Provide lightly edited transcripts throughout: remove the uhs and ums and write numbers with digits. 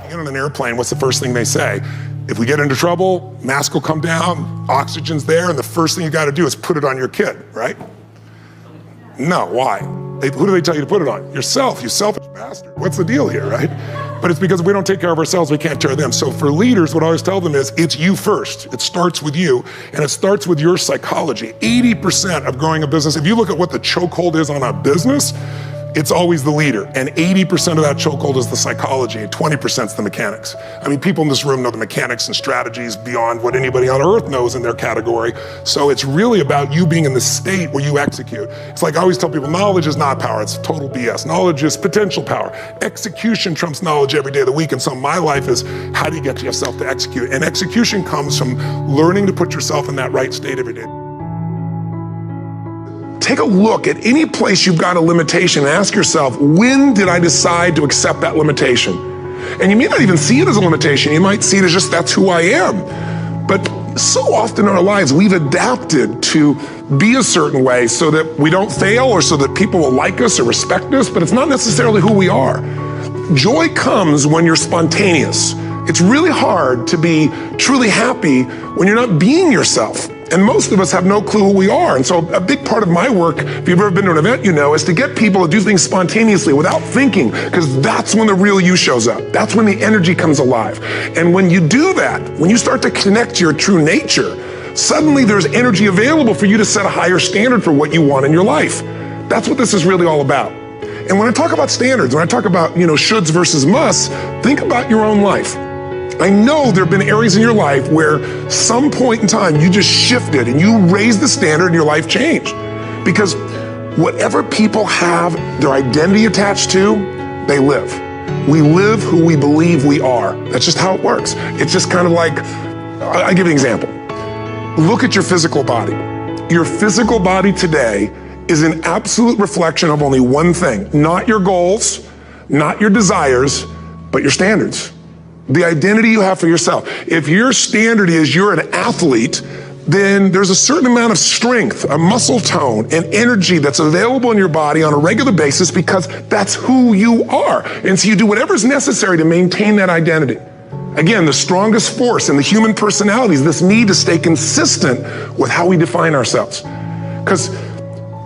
You get on an airplane, what's the first thing they say? If we get into trouble, mask will come down, oxygen's there, and the first thing you gotta do is put it on your kid, right? No, why? Who do they tell you to put it on? Yourself, you selfish bastard. What's the deal here, right? But it's because if we don't take care of ourselves, we can't take care of them. So for leaders, what I always tell them is, it's you first. It starts with you, and it starts with your psychology. 80% of growing a business, if you look at what the chokehold is on a business, it's always the leader, and 80% of that chokehold is the psychology, and 20% is the mechanics. I mean, people in this room know the mechanics and strategies beyond what anybody on earth knows in their category. So it's really about you being in the state where you execute. It's like I always tell people, knowledge is not power, it's total BS. Knowledge is potential power. Execution trumps knowledge every day of the week, and so my life is, how do you get yourself to execute? And execution comes from learning to put yourself in that right state every day. Take a look at any place you've got a limitation and ask yourself, when did I decide to accept that limitation? And you may not even see it as a limitation. You might see it as just, that's who I am. But so often in our lives, we've adapted to be a certain way so that we don't fail or so that people will like us or respect us, but it's not necessarily who we are. Joy comes when you're spontaneous. It's really hard to be truly happy when you're not being yourself. And most of us have no clue who we are. And so a big part of my work, if you've ever been to an event, you know, is to get people to do things spontaneously without thinking, because that's when the real you shows up. That's when the energy comes alive. And when you do that, when you start to connect to your true nature, suddenly there's energy available for you to set a higher standard for what you want in your life. That's what this is really all about. And when I talk about standards, when I talk about, shoulds versus musts, think about your own life. I know there have been areas in your life where some point in time you just shifted and you raised the standard and your life changed. Because whatever people have their identity attached to, they live. We live who we believe we are. That's just how it works. It's just kind of like, I'll give you an example. Look at your physical body. Your physical body today is an absolute reflection of only one thing, not your goals, not your desires, but your standards. The identity you have for yourself. If your standard is you're an athlete, then there's a certain amount of strength, a muscle tone, and energy that's available in your body on a regular basis because that's who you are. And so you do whatever's necessary to maintain that identity. Again, the strongest force in the human personality is this need to stay consistent with how we define ourselves. Because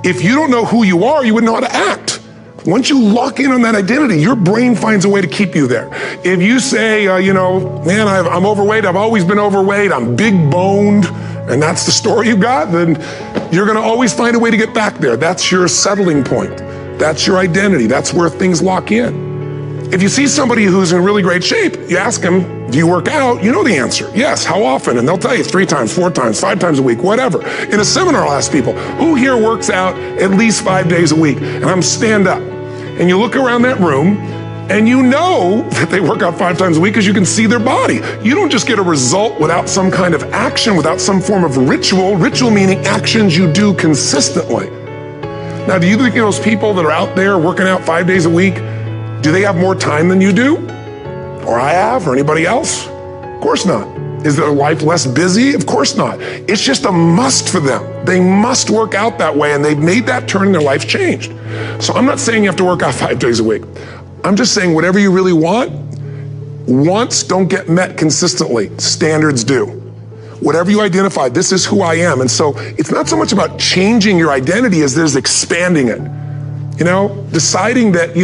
if you don't know who you are, you wouldn't know how to act. Once you lock in on that identity, your brain finds a way to keep you there. If you say, man, I'm overweight, I've always been overweight, I'm big boned, and that's the story you got, then you're gonna always find a way to get back there. That's your settling point. That's your identity. That's where things lock in. If you see somebody who's in really great shape, you ask them, do you work out? You know the answer. Yes, how often? And they'll tell you 3 times, 4 times, 5 times a week, whatever. In a seminar, I'll ask people, who here works out at least 5 days a week? And I'm stand up. And you look around that room and you know that they work out 5 times a week because you can see their body. You don't just get a result without some kind of action, without some form of ritual. Ritual meaning actions you do consistently. Now, do you think those people that are out there working out 5 days a week, do they have more time than you do? Or I have, or anybody else? Of course not. Is their life less busy? Of course not. It's just a must for them. They must work out that way, and they've made that turn and their life changed. So I'm not saying you have to work out 5 days a week. I'm just saying whatever you really want, wants don't get met consistently. Standards do. Whatever you identify, this is who I am. And so it's not so much about changing your identity as there's expanding it. Deciding that,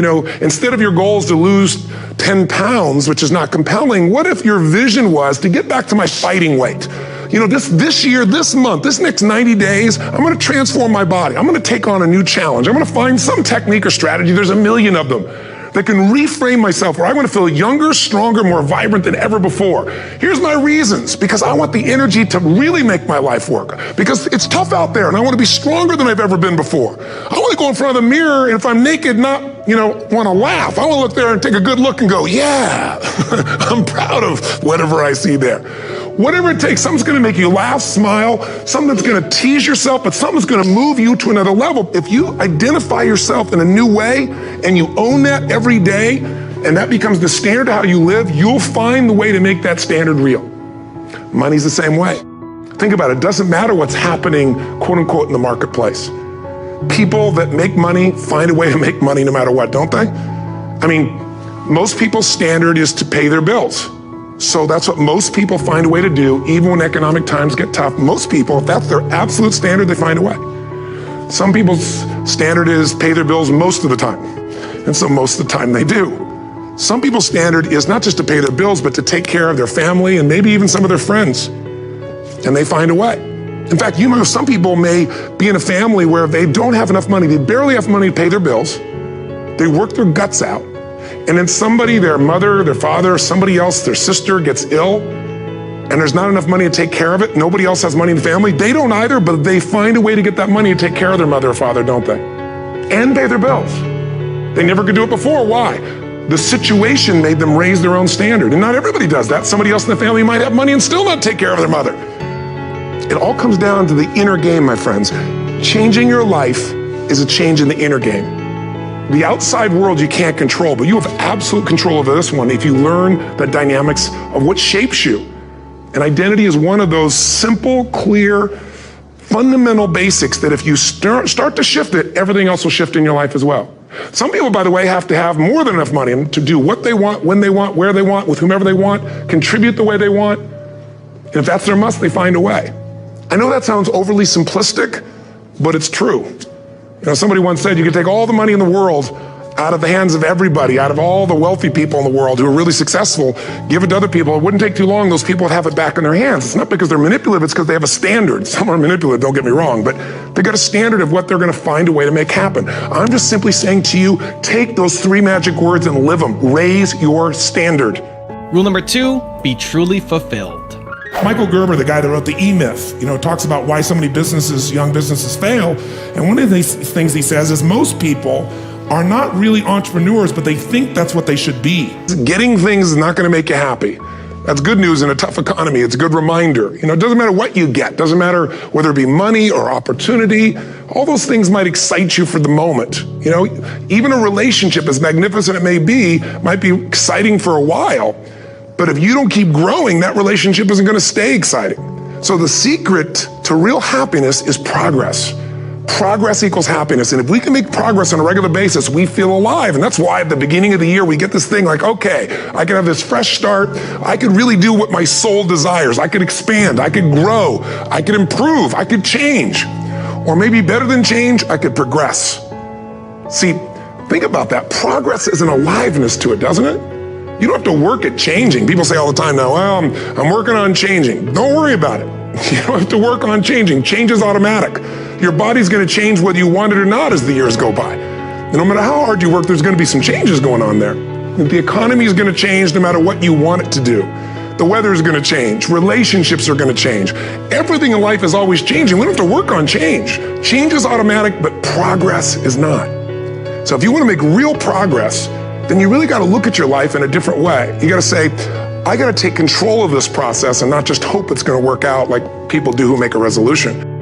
instead of your goals to lose 10 pounds, which is not compelling, what if your vision was to get back to my fighting weight? This year, this month, this next 90 days, I'm gonna transform my body. I'm gonna take on a new challenge. I'm gonna find some technique or strategy, there's a million of them, that can reframe myself where I want to feel younger, stronger, more vibrant than ever before. Here's my reasons, because I want the energy to really make my life work. Because it's tough out there and I want to be stronger than I've ever been before. I want to go in front of the mirror and if I'm naked, not, want to laugh. I want to look there and take a good look and go, yeah, I'm proud of whatever I see there. Whatever it takes, something's gonna make you laugh, smile, something that's gonna tease yourself, but something's gonna move you to another level. If you identify yourself in a new way and you own that every day, and that becomes the standard of how you live, you'll find the way to make that standard real. Money's the same way. Think about it, it doesn't matter what's happening, quote unquote, in the marketplace. People that make money find a way to make money no matter what, don't they? I mean, Most people's standard is to pay their bills. So that's what most people find a way to do, even when economic times get tough. Most people, if that's their absolute standard, they find a way. Some people's standard is pay their bills most of the time. And so most of the time they do. Some people's standard is not just to pay their bills, but to take care of their family and maybe even some of their friends. And they find a way. In fact, you know, some people may be in a family where they don't have enough money. They barely have money to pay their bills. They work their guts out. And then somebody, their mother, their father, somebody else, their sister gets ill, and there's not enough money to take care of it. Nobody else has money in the family. They don't either, but they find a way to get that money to take care of their mother or father, don't they? And pay their bills. They never could do it before. Why? The situation made them raise their own standard. And not everybody does that. Somebody else in the family might have money and still not take care of their mother. It all comes down to the inner game, my friends. Changing your life is a change in the inner game. The outside world you can't control, but you have absolute control over this one if you learn the dynamics of what shapes you. And identity is one of those simple, clear, fundamental basics that if you start to shift it, everything else will shift in your life as well. Some people, by the way, have to have more than enough money to do what they want, when they want, where they want, with whomever they want, contribute the way they want. And if that's their must, they find a way. I know that sounds overly simplistic, but it's true. You know, somebody once said you could take all the money in the world out of the hands of everybody, out of all the wealthy people in the world who are really successful, give it to other people. It wouldn't take too long. Those people would have it back in their hands. It's not because they're manipulative. It's because they have a standard. Some are manipulative, don't get me wrong, but they got a standard of what they're going to find a way to make happen. I'm just simply saying to you, take those 3 magic words and live them. Raise your standard. Rule number 2, be truly fulfilled. Michael Gerber, the guy that wrote the E-Myth, talks about why so many businesses, young businesses fail. And one of these things he says is most people are not really entrepreneurs, but they think that's what they should be. Getting things is not going to make you happy. That's good news in a tough economy. It's a good reminder. It doesn't matter what you get. Doesn't matter whether it be money or opportunity. All those things might excite you for the moment. Even a relationship, as magnificent it may be, might be exciting for a while. But if you don't keep growing, that relationship isn't going to stay exciting. So the secret to real happiness is progress. Progress equals happiness. And if we can make progress on a regular basis, we feel alive. And that's why at the beginning of the year, we get this thing like, okay, I can have this fresh start. I could really do what my soul desires. I could expand. I could grow. I could improve. I could change. Or maybe better than change, I could progress. See, think about that. Progress is an aliveness to it, doesn't it? You don't have to work at changing. People say all the time now, well, I'm working on changing. Don't worry about it. You don't have to work on changing. Change is automatic. Your body's going to change whether you want it or not as the years go by. And no matter how hard you work, there's going to be some changes going on there. The economy is going to change no matter what you want it to do. The weather is going to change. Relationships are going to change. Everything in life is always changing. We don't have to work on change. Change is automatic, but progress is not. So if you want to make real progress, then you really got to look at your life in a different way. You got to say, I got to take control of this process and not just hope it's going to work out like people do who make a resolution.